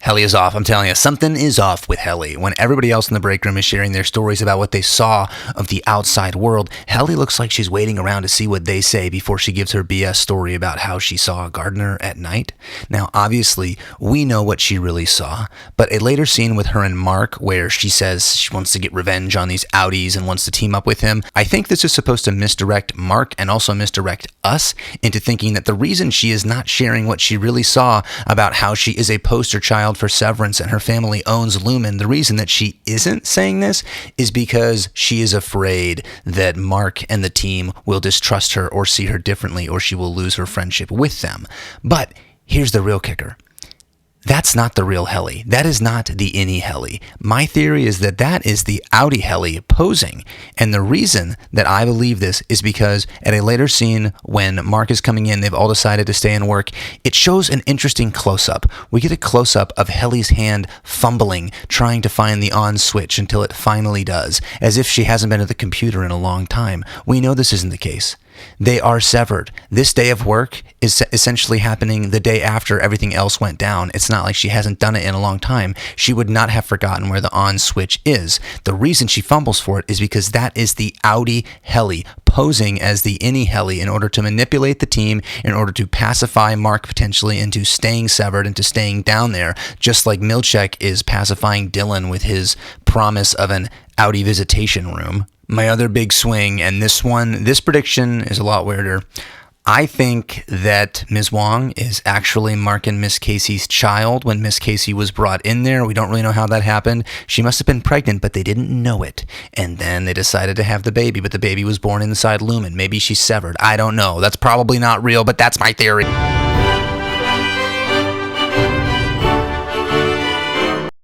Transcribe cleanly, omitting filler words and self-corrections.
Helly is off. I'm telling you, something is off with Helly. When everybody else in the break room is sharing their stories about what they saw of the outside world, Helly looks like she's waiting around to see what they say before she gives her BS story about how she saw a gardener at night. Now, obviously, we know what she really saw, but a later scene with her and Mark where she says she wants to get revenge on these outies and wants to team up with him, I think this is supposed to misdirect Mark and also misdirect us into thinking that the reason she is not sharing what she really saw about how she is a poster child for Severance and her family owns Lumen, the reason that she isn't saying this is because she is afraid that Mark and the team will distrust her or see her differently or she will lose her friendship with them. But here's the real kicker. That's not the real Helly. That is not the innie Helly. My theory is that that is the outie Helly posing. And the reason that I believe this is because at a later scene when Mark is coming in, they've all decided to stay and work, it shows an interesting close-up. We get a close-up of Helly's hand fumbling, trying to find the on switch until it finally does, as if she hasn't been at the computer in a long time. We know this isn't the case. They are severed. This day of work is essentially happening the day after everything else went down. It's not like she hasn't done it in a long time. She would not have forgotten where the on switch is. The reason she fumbles for it is because that is the outie Helly posing as the innie Helly in order to manipulate the team, in order to pacify Mark potentially into staying severed, into staying down there, just like Milchek is pacifying Dylan with his promise of an outie visitation room. My other big swing, and this prediction is a lot weirder. I think that Ms. Huang is actually Mark and Miss Casey's child when Miss Casey was brought in there. We don't really know how that happened. She must have been pregnant, but they didn't know it. And then they decided to have the baby, but the baby was born inside Lumen. Maybe she's severed. I don't know. That's probably not real, but that's my theory.